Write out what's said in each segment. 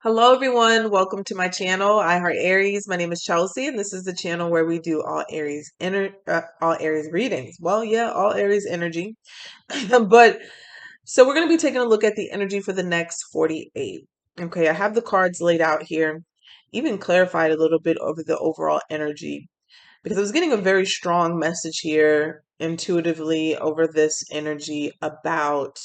Hello, everyone. Welcome to my channel. I heart Aries. My name is Chelsea, and this is the channel where we do all Aries readings. Well, yeah, all Aries energy. But so we're going to be taking a look at the energy for the next 48. Okay, I have the cards laid out here, even clarified a little bit over the overall energy because I was getting a very strong message here intuitively over this energy about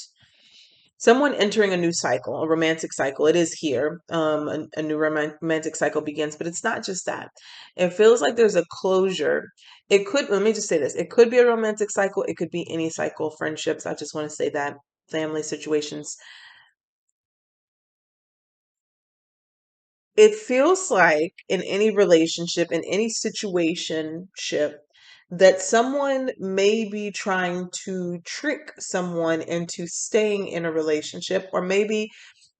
someone entering a new cycle, a romantic cycle. It is here. A new romantic cycle begins, but it's not just that. It feels like there's a closure. It could, let me just say this, it could be a romantic cycle. It could be any cycle, friendships. I just want to say that, family situations. It feels like in any relationship, in any situationship, that someone may be trying to trick someone into staying in a relationship, or maybe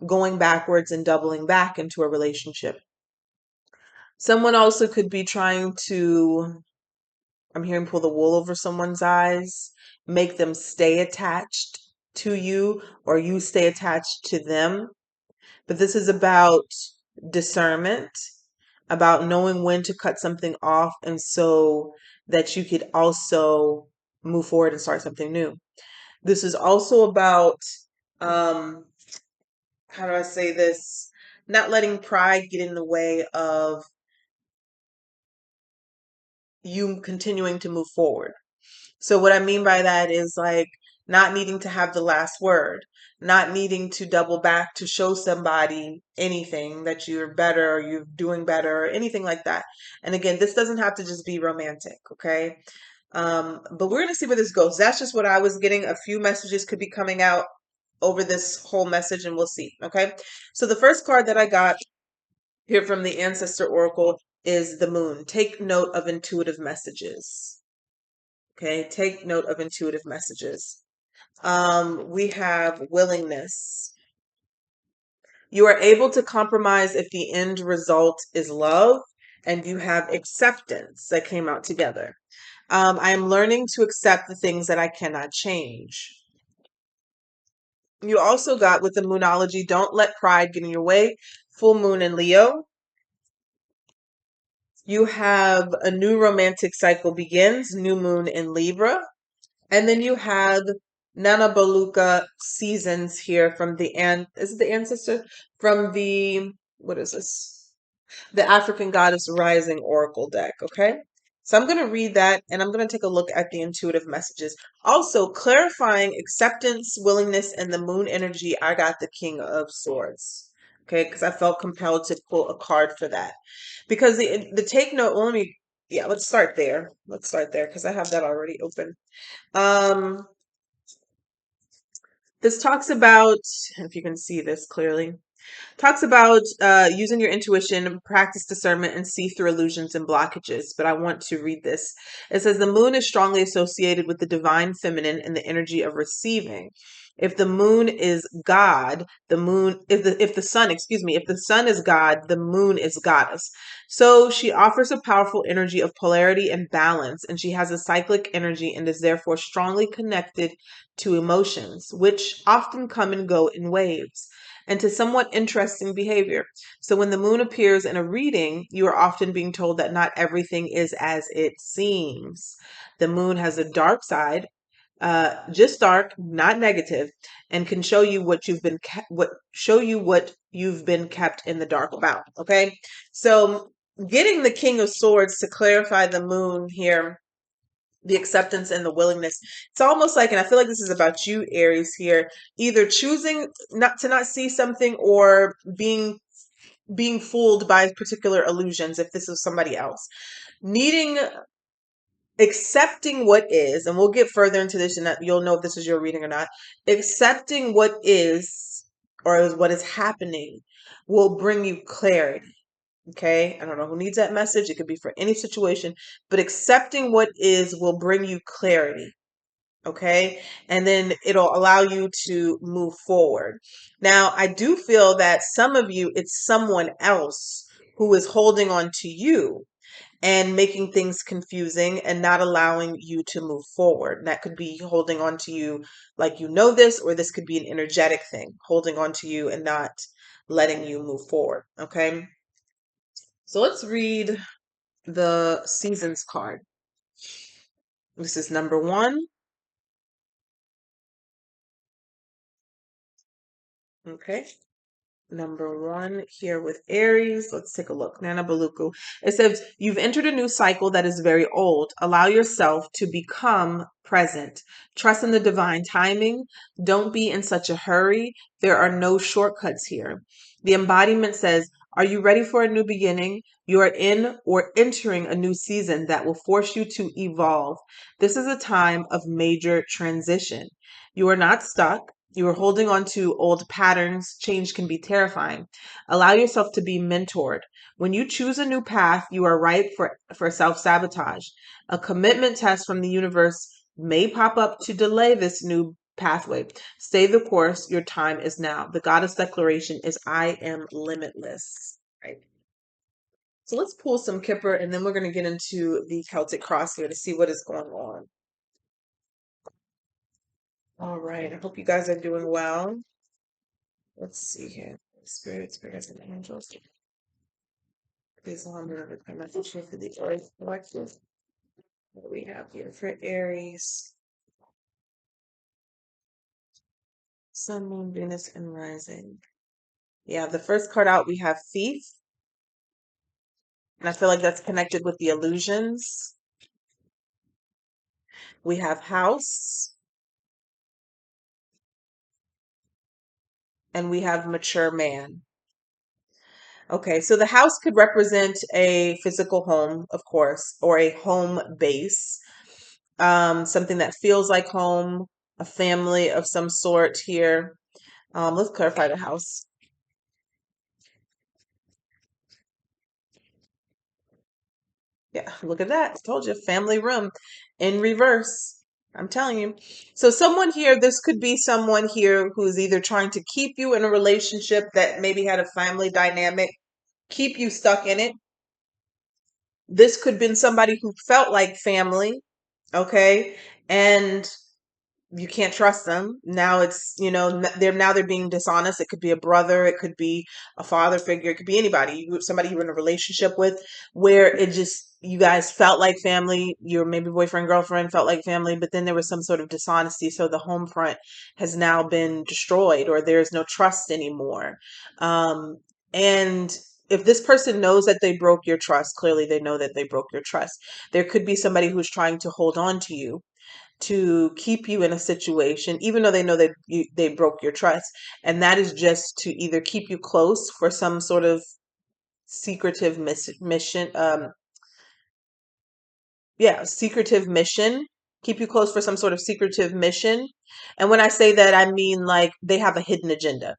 going backwards and doubling back into a relationship. Someone also could be trying to, I'm hearing, pull the wool over someone's eyes, make them stay attached to you, or you stay attached to them. But this is about discernment, about knowing when to cut something off, and so that you could also move forward and start something new. This is also about, um, how do I say this? Not letting pride get in the way of you continuing to move forward. So, what I mean by that is like not needing to have the last word, not needing to double back to show somebody anything that you're better or you're doing better or anything like that. And again, this doesn't have to just be romantic, okay? But we're going to see where this goes. That's just what I was getting. A few messages could be coming out over this whole message, and we'll see, okay? So, the first card that I got here from the Ancestor Oracle is the Moon. Take note of intuitive messages. Okay, take note of intuitive messages. We have willingness. You are able to compromise if the end result is love, and you have acceptance that came out together. I am learning to accept the things that I cannot change. You also got with the Moonology, don't let pride get in your way. Full moon in Leo. You have a new romantic cycle begins, new moon in Libra. And then you have Nana Baluka seasons here from is it the ancestor? From the, what is this? The African Goddess Rising Oracle deck, okay? So I'm going to read that and I'm going to take a look at the intuitive messages. Also, clarifying acceptance, willingness, and the moon energy, I got the King of Swords. Okay, because I felt compelled to pull a card for that. Because the take note, well, let me, yeah, let's start there. Let's start there because I have that already open. Um, this talks about, if you can see this clearly, talks about using your intuition, practice discernment, and see through illusions and blockages. But I want to read this. It says the moon is strongly associated with the divine feminine and the energy of receiving. If the moon is God, the moon, if the sun, excuse me, if the sun is God, the moon is goddess. So she offers a powerful energy of polarity and balance, and she has a cyclic energy and is therefore strongly connected to emotions, which often come and go in waves, and to somewhat interesting behavior. So when the moon appears in a reading, you are often being told that not everything is as it seems. The moon has a dark side, just dark, not negative, and can show you what you've been kept in the dark about. Okay, so getting the King of Swords to clarify the moon here, the acceptance and the willingness. It's almost like, and I feel like this is about you, Aries, here, either choosing not see something or being fooled by particular illusions if this is somebody else. Needing accepting what is, and we'll get further into this and you'll know if this is your reading or not. Accepting what is or what is happening will bring you clarity. Okay, I don't know who needs that message. It could be for any situation, but accepting what is will bring you clarity. Okay, and then it'll allow you to move forward. Now, I do feel that some of you, it's someone else who is holding on to you and making things confusing and not allowing you to move forward. And that could be holding on to you like you know this, or this could be an energetic thing, holding on to you and not letting you move forward. Okay. So let's read the seasons card. This is number 1. Okay. Number 1 here with Aries. Let's take a look. Nana Baluku. It says, you've entered a new cycle that is very old. Allow yourself to become present. Trust in the divine timing. Don't be in such a hurry. There are no shortcuts here. The embodiment says, are you ready for a new beginning? You are in or entering a new season that will force you to evolve. This is a time of major transition. You are not stuck. You are holding on to old patterns. Change can be terrifying. Allow yourself to be mentored. When you choose a new path, you are ripe for self-sabotage. A commitment test from the universe may pop up to delay this new pathway. Stay the course. Your time is now. The goddess declaration is I am limitless. Right. So let's pull some Kipper and then we're going to get into the Celtic cross here to see what is going on. All right. I hope you guys are doing well. Let's see here. Spirits, and angels. Please allow me to my message here for the Aries collective. What do we have here for Aries? Sun, Moon, Venus, and Rising. Yeah, the first card out we have Thief. And I feel like that's connected with the illusions. We have House. And we have Mature Man. Okay, so the house could represent a physical home, of course, or a home base, something that feels like home, a family of some sort here. Let's clarify the house. Yeah, look at that. Told you, family room in reverse. I'm telling you. So someone here, this could be someone here who's either trying to keep you in a relationship that maybe had a family dynamic, keep you stuck in it. This could have been somebody who felt like family, okay? And you can't trust them. Now it's, they're being dishonest. It could be a brother, it could be a father figure, it could be anybody, somebody you're in a relationship with where it just, you guys felt like family, your maybe boyfriend, girlfriend felt like family, but then there was some sort of dishonesty. So the home front has now been destroyed or there's no trust anymore. And if this person knows that they broke your trust, clearly they know that they broke your trust. There could be somebody who's trying to hold on to you to keep you in a situation, even though they know that they broke your trust. And that is just to either keep you close for some sort of secretive mission. Secretive mission. Keep you close for some sort of secretive mission. And when I say that, I mean like they have a hidden agenda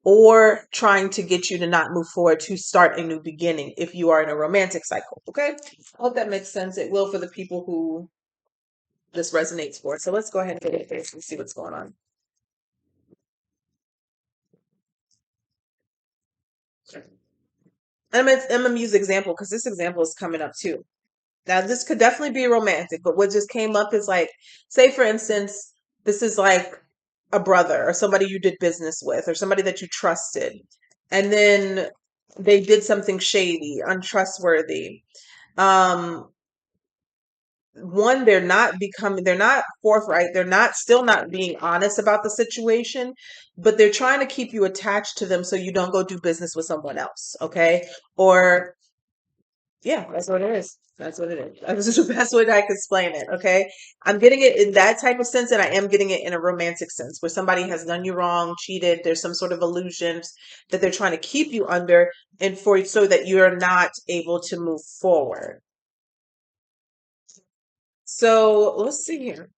or trying to get you to not move forward to start a new beginning if you are in a romantic cycle. Okay. I hope that makes sense. It will for the people who this resonates for. So let's go ahead and get it first and see what's going on. And I'm gonna use example because this example is coming up too. Now, this could definitely be romantic, but what just came up is like, say for instance, this is like a brother or somebody you did business with or somebody that you trusted, and then they did something shady, untrustworthy. Um, One, they're not forthright, they're not still not being honest about the situation, but they're trying to keep you attached to them so you don't go do business with someone else, okay? Or yeah, that's what it is. That's what it is. This is the best way that I can explain it, okay? I'm getting it in that type of sense, and I am getting it in a romantic sense where somebody has done you wrong, cheated, there's some sort of illusions that they're trying to keep you under and for so that you're not able to move forward. So let's see here.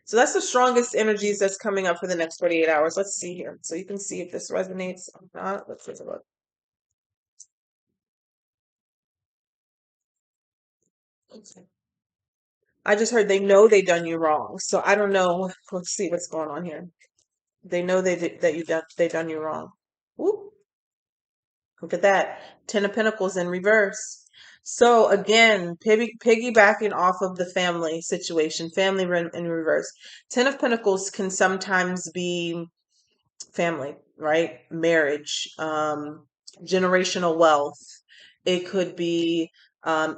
So that's the strongest energies that's coming up for the next 48 hours. Let's see here. So you can see if this resonates or not. Let's take a look. Okay. I just heard they know they done you wrong. So I don't know. Let's see what's going on here. They know they done you wrong. Woo. Look at that. 10 of Pentacles in reverse. So again, piggybacking off of the family situation, in reverse. 10 of Pentacles can sometimes be family. right? Marriage, generational wealth. It could be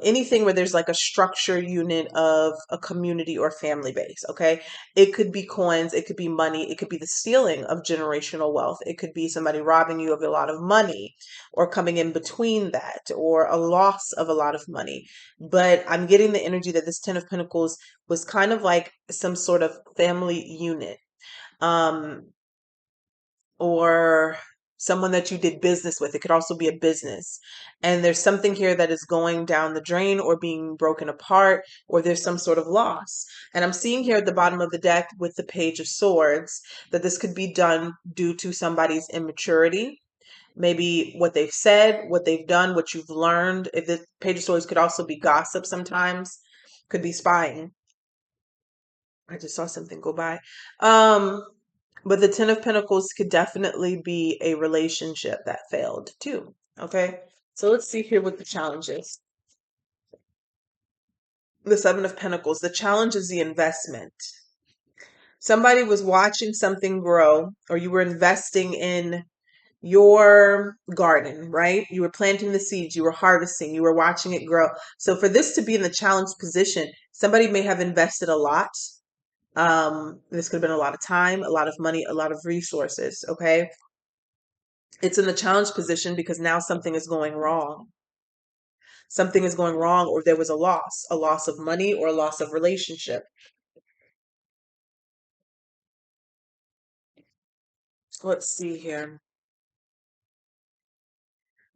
anything where there's like a structure unit of a community or family base. Okay. It could be coins. It could be money. It could be the stealing of generational wealth. It could be somebody robbing you of a lot of money or coming in between that or a loss of a lot of money. But I'm getting the energy that this 10 of Pentacles was kind of like some sort of family unit. Um, or someone that you did business with. It could also be a business. And there's something here that is going down the drain or being broken apart, or there's some sort of loss. And I'm seeing here at the bottom of the deck with the Page of Swords that this could be done due to somebody's immaturity. Maybe what they've said, what they've done, what you've learned. If the Page of Swords could also be gossip sometimes, could be spying. I just saw something go by. Um, but the Ten of Pentacles could definitely be a relationship that failed too. Okay. So let's see here what the challenge is. The Seven of Pentacles. The challenge is the investment. Somebody was watching something grow, or you were investing in your garden, right? You were planting the seeds, you were harvesting, you were watching it grow. So for this to be in the challenge position, somebody may have invested a lot. This could have been a lot of time, a lot of money, a lot of resources. Okay. It's in the challenge position because now something is going wrong. Something is going wrong, or there was a loss of money or a loss of relationship. Let's see here.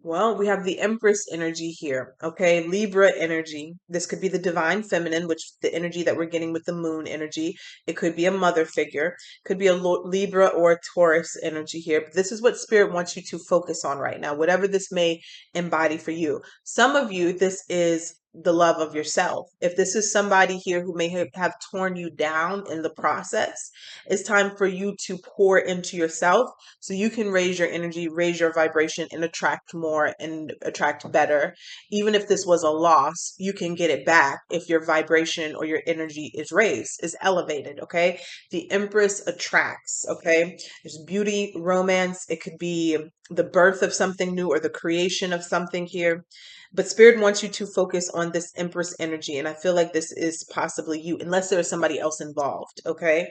Well, we have the Empress energy here. Okay. Libra energy. This could be the divine feminine, which the energy that we're getting with the moon energy. It could be a mother figure, could be a Libra or a Taurus energy here. But this is what spirit wants you to focus on right now, whatever this may embody for you. Some of you, this is the love of yourself. If this is somebody here who may have torn you down in the process, it's time for you to pour into yourself so you can raise your energy, raise your vibration, and attract more and attract better. Even if this was a loss, you can get it back if your vibration or your energy is raised, is elevated. Okay. The Empress attracts. Okay. There's beauty, romance. It could be the birth of something new or the creation of something here. But spirit wants you to focus on this Empress energy. And I feel like this is possibly you, unless there is somebody else involved. Okay.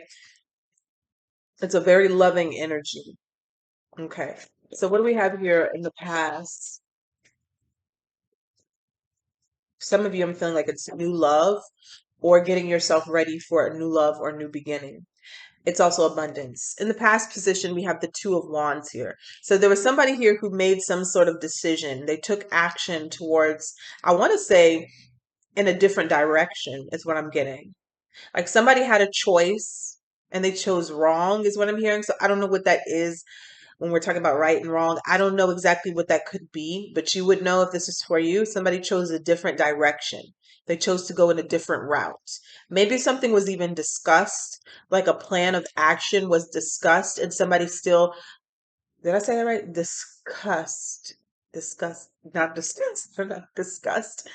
It's a very loving energy. Okay. So what do we have here in the past? Some of you, I'm feeling like it's new love or getting yourself ready for a new love or new beginning. It's also abundance. In the past position, we have the Two of Wands here. So there was somebody here who made some sort of decision. They took action towards, I want to say, in a different direction, is what I'm getting. Like somebody had a choice and they chose wrong, is what I'm hearing. So I don't know what that is when we're talking about right and wrong. I don't know exactly what that could be, but you would know if this is for you. Somebody chose a different direction. They chose to go in a different route. Maybe something was even discussed, like a plan of action was discussed, and somebody still, did I say that right? Not discussed, not discussed.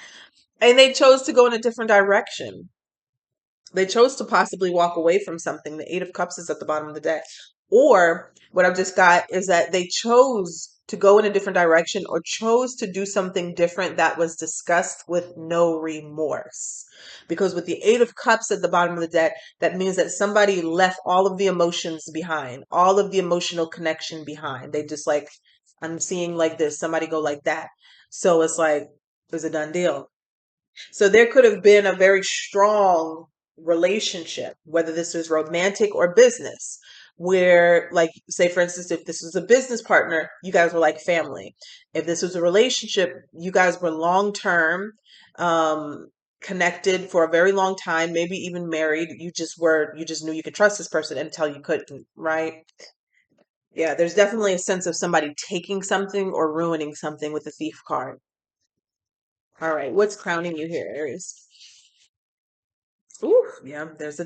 And they chose to go in a different direction. They chose to possibly walk away from something. The Eight of Cups is at the bottom of the deck. Or what I've just got is that they chose to go in a different direction or chose to do something different that was discussed with no remorse. Because with the Eight of Cups at the bottom of the deck, that means that somebody left all of the emotions behind, all of the emotional connection behind. They just like, I'm seeing like this, somebody go like that. So it's like, it was a done deal. So there could have been a very strong relationship, whether this was romantic or business, where, like, say, for instance, if this was a business partner, you guys were like family. If this was a relationship, you guys were long term, um, connected for a very long time, maybe even married. You just knew you could trust this person until you couldn't, right? Yeah, there's definitely a sense of somebody taking something or ruining something with the thief card. All right, what's crowning you here, Aries? Ooh, yeah, there's the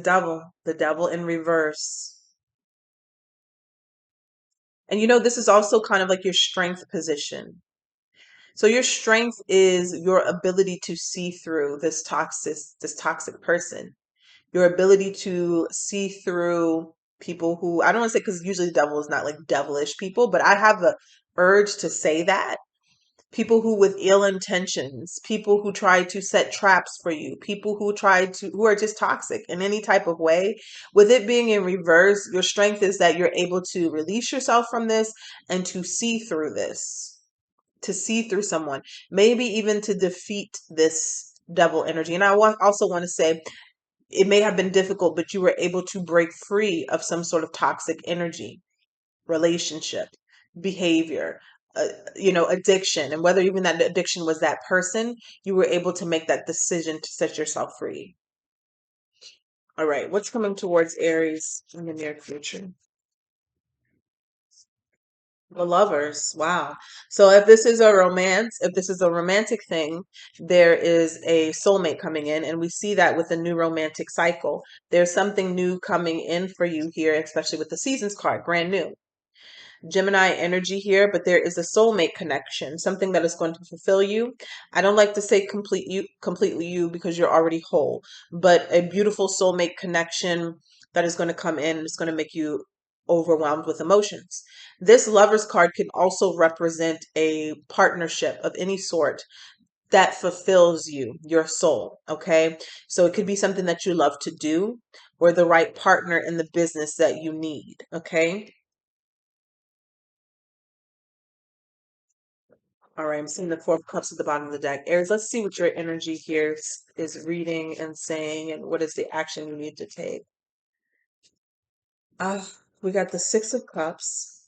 devil in reverse. And this is also kind of like your strength position. So your strength is your ability to see through this toxic person. Your ability to see through people who, I don't want to say, because usually the devil is not like devilish people, but I have the urge to say that. People who with ill intentions, people who try to set traps for you, people who are just toxic in any type of way. With it being in reverse, your strength is that you're able to release yourself from this and to see through this, to see through someone, maybe even to defeat this devil energy. And also want to say, it may have been difficult, but you were able to break free of some sort of toxic energy, relationship, behavior, addiction. And whether even that addiction was that person, you were able to make that decision to set yourself free. All right, what's coming towards Aries in the near future? The lovers. Wow. So if this is a romance, if this is a romantic thing, there is a soulmate coming in, and we see that with the new romantic cycle. There's something new coming in for you here, especially with the seasons card, brand new. Gemini energy here, but there is a soulmate connection, something that is going to fulfill you. I don't like to say completely you because you're already whole, but a beautiful soulmate connection that is going to come in and it's going to make you overwhelmed with emotions. This lover's card can also represent a partnership of any sort that fulfills you, your soul. Okay. So it could be something that you love to do or the right partner in the business that you need. Okay. All right, I'm seeing the Four of Cups at the bottom of the deck. Aries, let's see what your energy here is reading and saying, and what is the action you need to take. We got the Six of Cups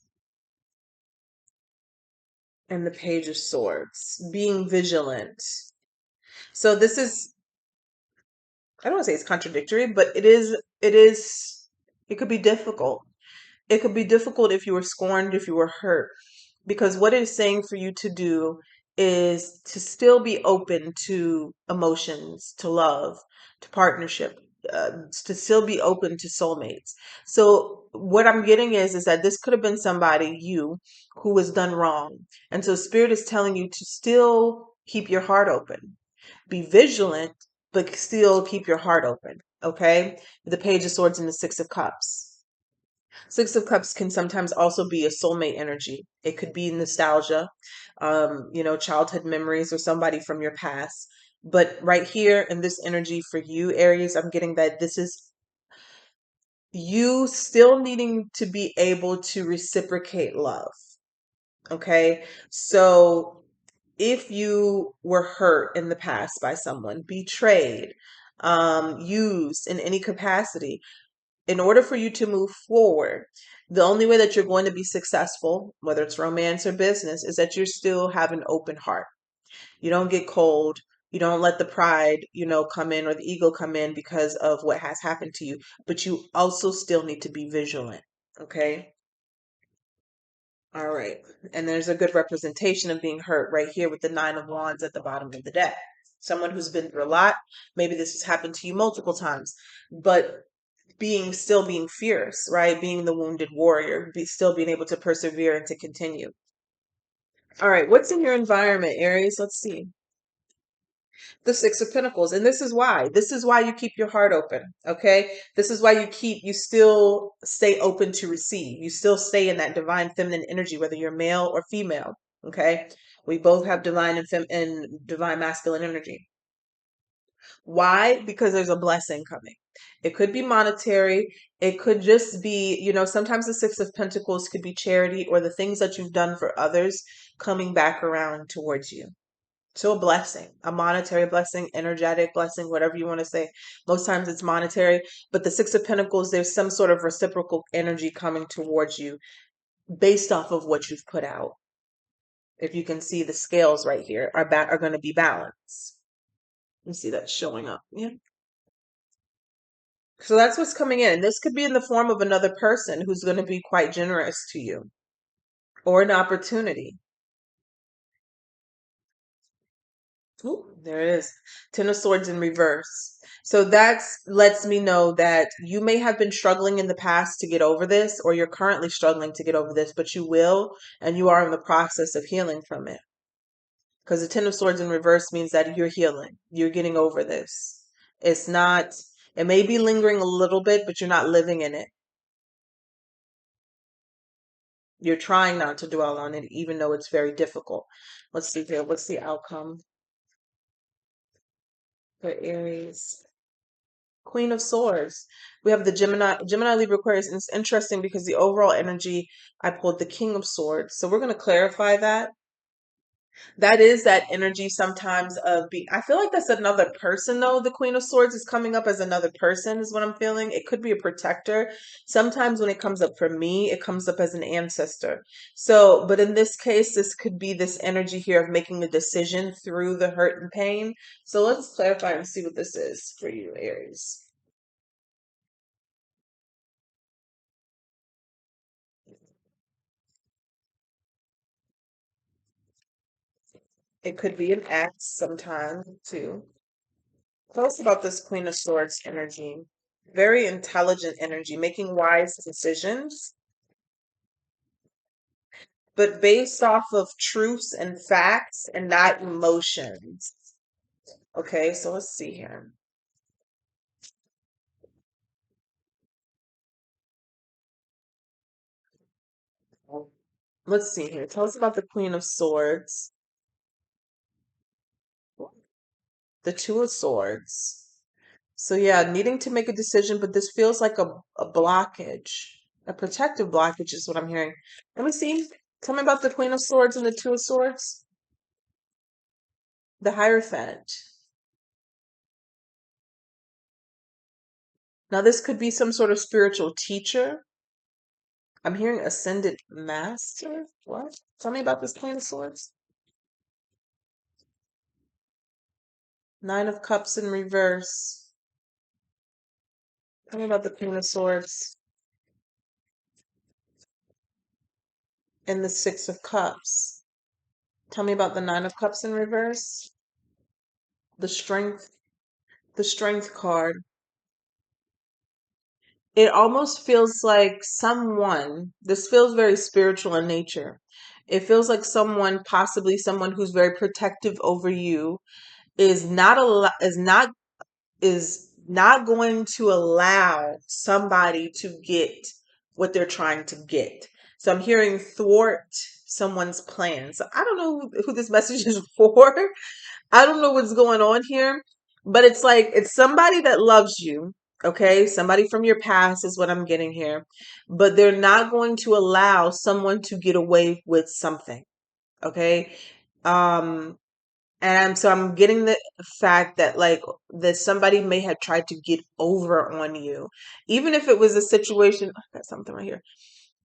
and the Page of Swords. Being vigilant. So this is, I don't want to say it's contradictory, but it could be difficult. It could be difficult if you were scorned, if you were hurt, because what it's saying for you to do is to still be open to emotions, to love, to partnership, to still be open to soulmates. So what I'm getting is that this could have been somebody, you, who was done wrong. And so spirit is telling you to still keep your heart open. Be vigilant, but still keep your heart open. Okay? The Page of Swords and the Six of Cups. Six of Cups can sometimes also be a soulmate energy. It could be nostalgia, childhood memories or somebody from your past. But right here in this energy for you, Aries, I'm getting that this is you still needing to be able to reciprocate love. Okay. So if you were hurt in the past by someone, betrayed, used in any capacity, in order for you to move forward, the only way that you're going to be successful, whether it's romance or business, is that you still have an open heart. You don't get cold. You don't let the pride, come in or the ego come in because of what has happened to you. But you also still need to be vigilant. Okay. All right. And there's a good representation of being hurt right here with the Nine of Wands at the bottom of the deck. Someone who's been through a lot. Maybe this has happened to you multiple times, but still being fierce, right? Being the wounded warrior, still being able to persevere and to continue. All right, what's in your environment, Aries? Let's see. The Six of Pentacles. And this is why. This is why you keep your heart open. Okay. This is why you still stay open to receive. You still stay in that divine feminine energy, whether you're male or female. Okay. We both have divine and divine masculine energy. Why? Because there's a blessing coming. It could be monetary. It could just be, sometimes the Six of Pentacles could be charity or the things that you've done for others coming back around towards you. So a blessing, a monetary blessing, energetic blessing, whatever you want to say. Most times it's monetary, but the Six of Pentacles, there's some sort of reciprocal energy coming towards you based off of what you've put out. If you can see the scales right here are going to be balanced. You see that showing up. Yeah. So that's what's coming in. This could be in the form of another person who's going to be quite generous to you or an opportunity. Ooh, there it is. Ten of Swords in reverse. So that lets me know that you may have been struggling in the past to get over this, or you're currently struggling to get over this, but you will, and you are in the process of healing from it. Because the Ten of Swords in reverse means that you're healing. You're getting over this. It's not, it may be lingering a little bit, but you're not living in it. You're trying not to dwell on it, even though it's very difficult. Let's see here. What's the outcome for Aries? Queen of Swords. We have the Gemini, Libra, Aquarius, and it's interesting because the overall energy, I pulled the King of Swords. So we're going to clarify that. That is that energy sometimes of being, I feel like that's another person though. The Queen of Swords is coming up as another person, is what I'm feeling. It could be a protector. Sometimes when it comes up for me, it comes up as an ancestor. So, but in this case, this could be this energy here of making a decision through the hurt and pain. So let's clarify and see what this is for you, Aries. It could be an ex sometime too. Tell us about this Queen of Swords energy. Very intelligent energy, making wise decisions, but based off of truths and facts and not emotions. Okay, so let's see here. Let's see here. Tell us about the Queen of Swords, the Two of Swords. So yeah, needing to make a decision, but this feels like a blockage, a protective blockage is what I'm hearing. Let me see. Tell me about the Queen of Swords and the Two of Swords. The Hierophant. Now this could be some sort of spiritual teacher. I'm hearing Ascended Master. What? Tell me about this Queen of Swords. Nine of Cups in reverse. Tell me about the Queen of Swords and the Six of Cups. Tell me about the Nine of Cups in reverse. The Strength, the Strength card. It almost feels like someone, this feels very spiritual in nature. It feels like someone, possibly someone who's very protective over you, is not is not going to allow somebody to get what they're trying to get. So I'm hearing thwart someone's plans. So I don't know who this message is for. I don't know what's going on here, but it's like it's somebody that loves you. Okay, somebody from your past is what I'm getting here, but they're not going to allow someone to get away with something. Okay, um, and so I'm getting the fact that like that somebody may have tried to get over on you. Even if it was a situation, I got something right here.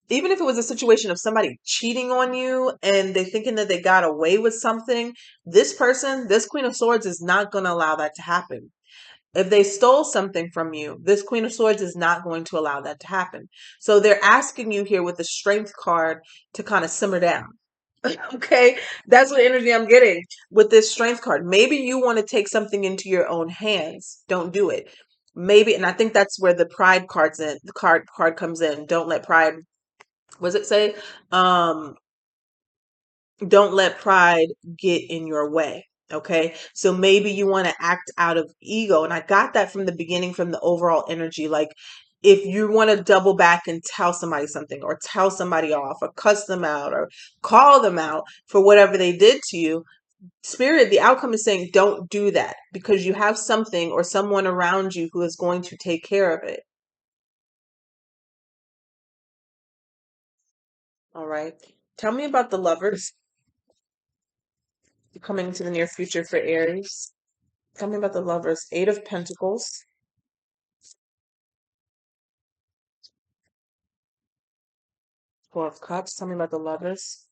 Even if it was a situation of somebody cheating on you and they're thinking that they got away with something, this person, this Queen of Swords is not going to allow that to happen. If they stole something from you, this Queen of Swords is not going to allow that to happen. So they're asking you here with the Strength card to kind of simmer down. Okay, that's what energy I'm getting with this Strength card. Maybe you want to take something into your own hands. Don't do it. Maybe, and I think that's where the Pride cards in. The card comes in. Don't let pride. What does it say? Um, don't let pride get in your way. Okay, so maybe you want to act out of ego, and I got that from the beginning, from the overall energy. Like if you want to double back and tell somebody something, or tell somebody off, or cuss them out, or call them out for whatever they did to you, spirit, the outcome is saying don't do that because you have something or someone around you who is going to take care of it. All right, tell me about the Lovers coming to the near future for Aries. Tell me about the Lovers. Eight of Pentacles, Four of Cups. Tell me about the Lovers.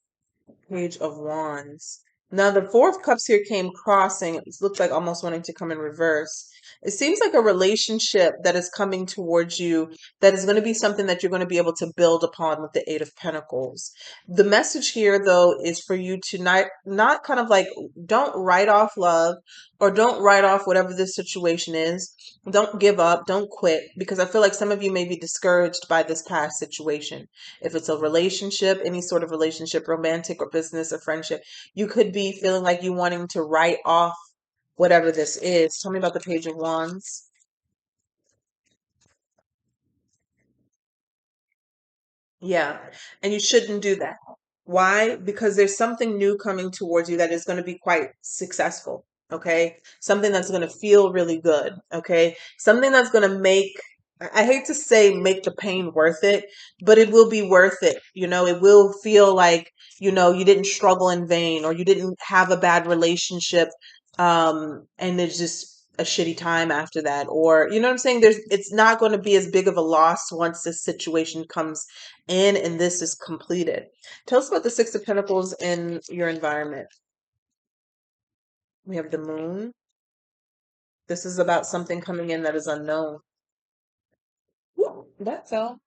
Page of Wands. Now the Four of Cups here came crossing. It looked like almost wanting to come in reverse. It seems like a relationship that is coming towards you that is going to be something that you're going to be able to build upon with the Eight of Pentacles. The message here though is for you to not kind of like don't write off love or don't write off whatever this situation is. Don't give up, don't quit, because I feel like some of you may be discouraged by this past situation. If it's a relationship, any sort of relationship, romantic or business or friendship, you could be feeling like you wanting to write off whatever this is. Tell me about the Page of Wands. Yeah. And you shouldn't do that. Why? Because there's something new coming towards you that is going to be quite successful. Okay. Something that's going to feel really good. Okay. Something that's going to make, I hate to say make the pain worth it, but it will be worth it. It will feel like, you didn't struggle in vain, or you didn't have a bad relationship. And there's just a shitty time after that, or you know what I'm saying? It's not going to be as big of a loss once this situation comes in and this is completed. Tell us about the Six of Pentacles in your environment. We have the Moon. This is about something coming in that is unknown. Ooh, that fell.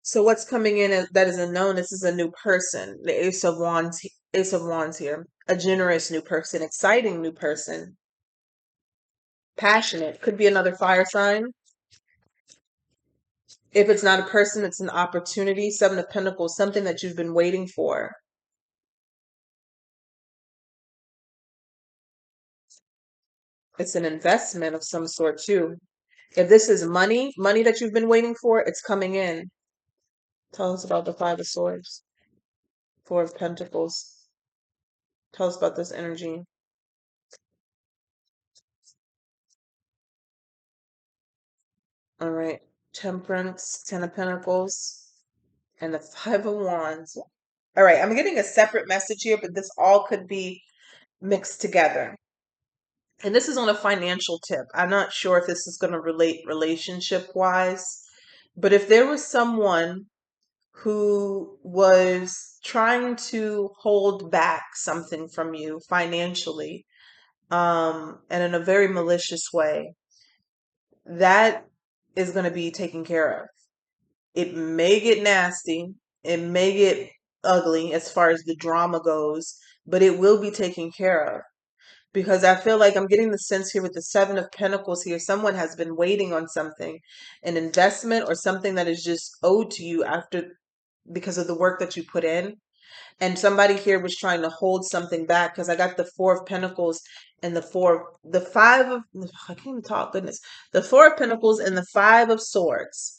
So what's coming in that is unknown? This is a new person. The Ace of Wands. Ace of Wands here. A generous new person, exciting new person, passionate. Could be another fire sign. If it's not a person, it's an opportunity. Seven of Pentacles, something that you've been waiting for. It's an investment of some sort too. If this is money that you've been waiting for, it's coming in. Tell us about the Five of Swords, Four of Pentacles. Tell us about this energy. All right. Temperance, Ten of Pentacles, and the Five of Wands. All right. I'm getting a separate message here, but this all could be mixed together. And this is on a financial tip. I'm not sure if this is going to relate relationship wise, but if there was someone who was trying to hold back something from you financially, and in a very malicious way, that is going to be taken care of. It may get nasty, it may get ugly as far as the drama goes, but it will be taken care of. Because I feel like I'm getting the sense here with the Seven of Pentacles here, someone has been waiting on something, an investment or something that is just owed to you after because of the work that you put in. And somebody here was trying to hold something back because I got the Four of Pentacles and the Five of, I can't even talk, goodness, the Four of Pentacles and the Five of Swords.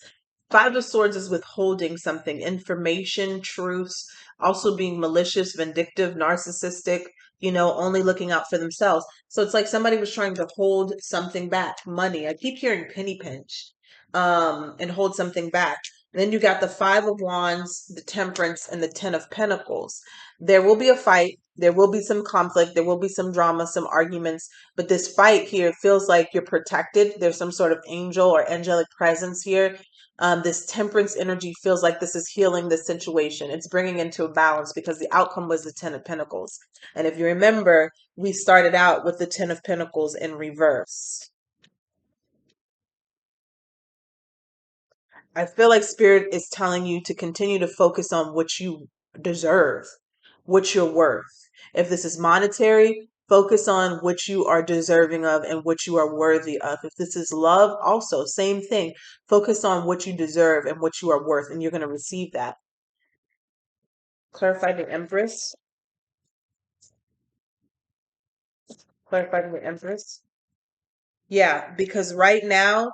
Five of Swords is withholding something, information, truths, also being malicious, vindictive, narcissistic, only looking out for themselves. So it's like somebody was trying to hold something back, money. I keep hearing penny pinch, and hold something back. And then you got the Five of Wands, the Temperance, and the Ten of Pentacles. There will be a fight. There will be some conflict. There will be some drama, some arguments. But this fight here feels like you're protected. There's some sort of angel or angelic presence here. This temperance energy feels like this is healing the situation. It's bringing into a balance because the outcome was the Ten of Pentacles. And if you remember, we started out with the Ten of Pentacles in reverse. I feel like Spirit is telling you to continue to focus on what you deserve, what you're worth. If this is monetary, focus on what you are deserving of and what you are worthy of. If this is love, also, same thing. Focus on what you deserve and what you are worth, and you're going to receive that. Clarify the Empress. Clarify the Empress. Yeah, because right now,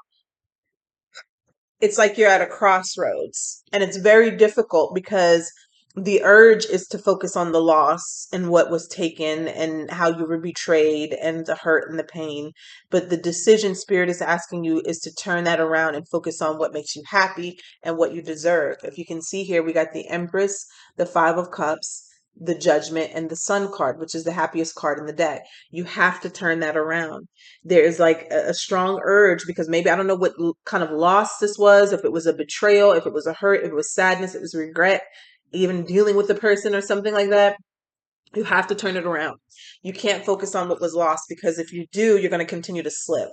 it's like you're at a crossroads and it's very difficult because the urge is to focus on the loss and what was taken and how you were betrayed and the hurt and the pain, but the decision Spirit is asking you is to turn that around and focus on what makes you happy and what you deserve. If you can see here, we got the Empress, the Five of Cups, the Judgment, and the Sun card, which is the happiest card in the deck. You have to turn that around. There is like a strong urge because maybe I don't know what kind of loss this was, if it was a betrayal, if it was a hurt, if it was sadness, it was regret, even dealing with the person or something like that. You have to turn it around. You can't focus on what was lost because if you do, you're going to continue to slip.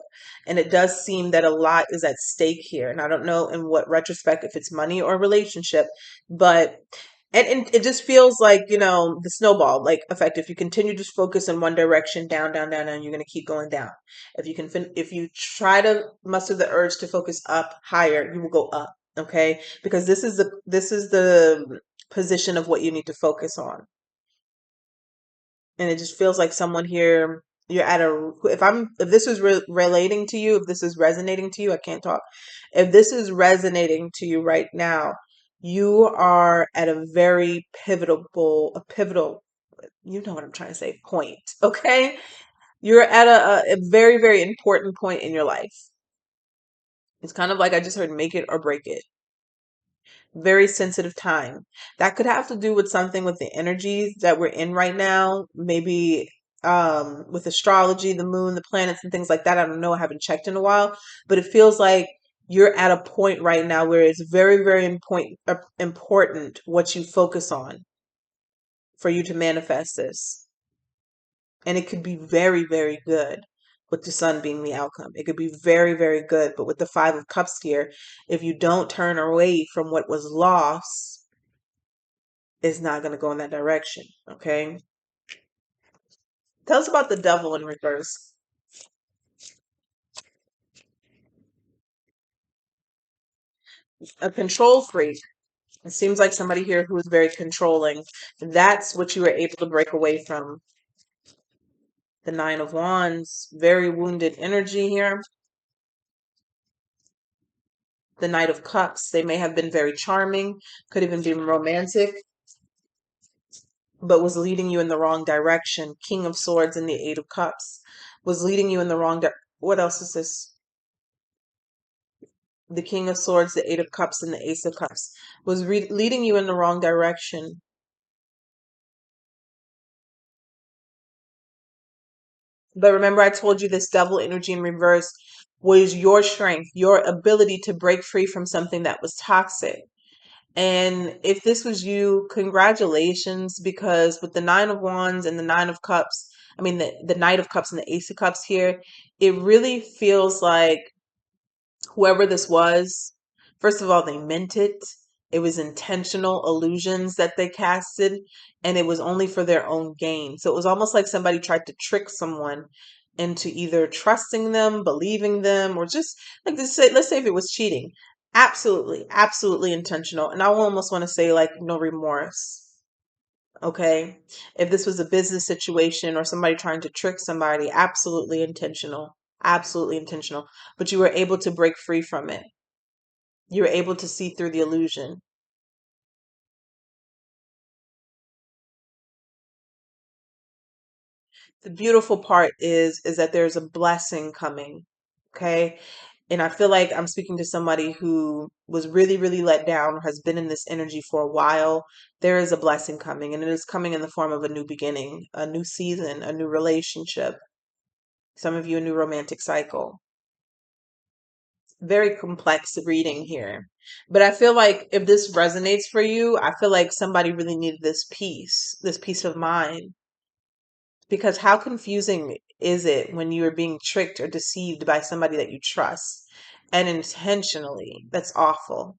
And it does seem that a lot is at stake here. And I don't know in what retrospect, if it's money or relationship, but and it just feels like, the snowball like effect. If you continue to focus in one direction, down, down, down, down, you're going to keep going down. If you can, if you try to muster the urge to focus up higher, you will go up. Okay. Because this is the position of what you need to focus on. And it just feels like someone here You're at a, if this is relating to you, if this is resonating to you, I can't talk. If this is resonating to you right now, you are at a very pivotal, you know what I'm trying to say, point. Okay. You're at a very, very important point in your life. It's kind of like I just heard make it or break it. Very sensitive time. That could have to do with something with the energies that we're in right now. Maybe with astrology, the moon, the planets, and things like that. I don't know. I haven't checked in a while, but it feels like you're at a point right now where it's very, very important what you focus on for you to manifest this. And it could be very, very good with the sun being the outcome. It could be very, very good. But with the Five of Cups here, if you don't turn away from what was lost, it's not going to go in that direction. Okay. Tell us about the devil in reverse. A control freak. It seems like somebody here who is very controlling. That's what you were able to break away from. The Nine of Wands, very wounded energy here. The Knight of Cups, they may have been very charming, could even be romantic, but was leading you in the wrong direction. King of Swords and the Eight of Cups was leading you in the wrong direction. What else is this? The King of Swords, the Eight of Cups, and the Ace of Cups was leading you in the wrong direction. But remember, I told you this devil energy in reverse was your strength, your ability to break free from something that was toxic. And if this was you, congratulations, because with the Nine of Wands and the Nine of Cups, I mean, the Knight of Cups and the Ace of Cups here, it really feels like whoever this was, first of all, they meant it. It was intentional illusions that they casted, and it was only for their own gain. So it was almost like somebody tried to trick someone into either trusting them, believing them, or just like this say, let's say if it was cheating. Absolutely, absolutely intentional. And I almost want to say like no remorse. Okay. If this was a business situation or somebody trying to trick somebody, absolutely intentional. Absolutely intentional. But you were able to break free from it. You were able to see through the illusion. The beautiful part is that there's a blessing coming. Okay. And I feel like I'm speaking to somebody who was really, really let down or has been in this energy for a while. There is a blessing coming, and it is coming in the form of a new beginning, a new season, a new relationship. Some of you, a new romantic cycle. Very complex reading here. But I feel like if this resonates for you, I feel like somebody really needed this peace of mind. Because how confusing is it when you are being tricked or deceived by somebody that you trust and intentionally? That's awful.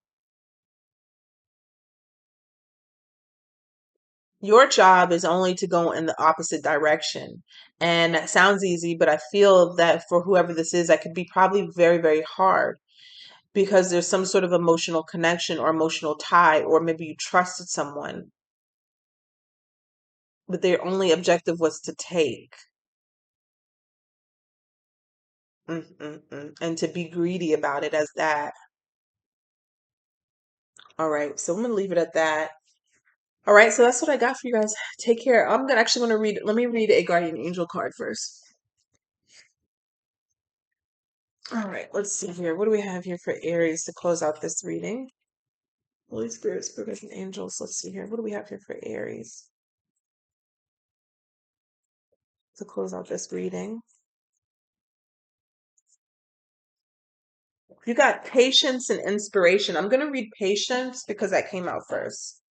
Your job is only to go in the opposite direction. And that sounds easy, but I feel that for whoever this is, that could be probably very, very hard because there's some sort of emotional connection or emotional tie, or maybe you trusted someone, but their only objective was to take. And to be greedy about it as that. All right, so I'm gonna leave it at that. All right, so that's what I got for you guys. Take care. I'm gonna actually gonna read. Let me read a guardian angel card first. All right, let's see here. What do we have here for Aries to close out this reading? Holy Spirit, Spirit, and angels. Let's see here. What do we have here for Aries to close out this reading? You got patience and inspiration. I'm gonna read patience because that came out first.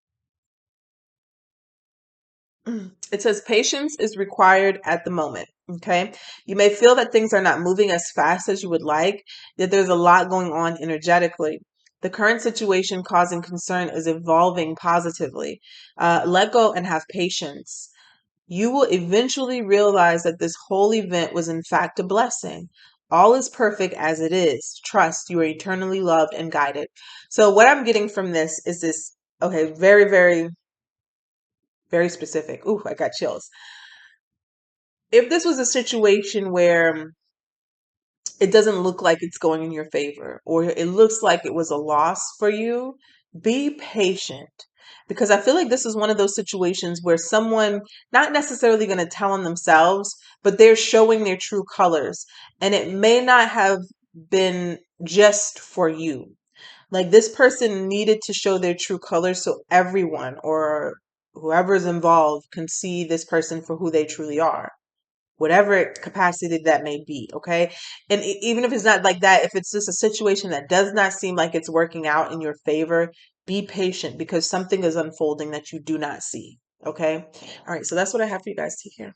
It says patience is required at the moment. Okay. You may feel that things are not moving as fast as you would like, that there's a lot going on energetically. The current situation causing concern is evolving positively. Let go and have patience. You will eventually realize that this whole event was, in fact, a blessing. All is perfect as it is. Trust you are eternally loved and guided. So, what I'm getting from this is this, okay, very, very, very specific. Ooh, I got chills. if this was a situation where it doesn't look like it's going in your favor, or it looks like it was a loss for you, be patient. Because I feel like this is one of those situations where someone, not necessarily going to tell on themselves, but they're showing their true colors. And it may not have been just for you. Like this person needed to show their true colors so everyone or whoever's involved can see this person for who they truly are, whatever capacity that may be. Okay. And even if it's not like that, if it's just a situation that does not seem like it's working out in your favor, be patient because something is unfolding that you do not see. Okay. All right. So that's what I have for you guys. Take care.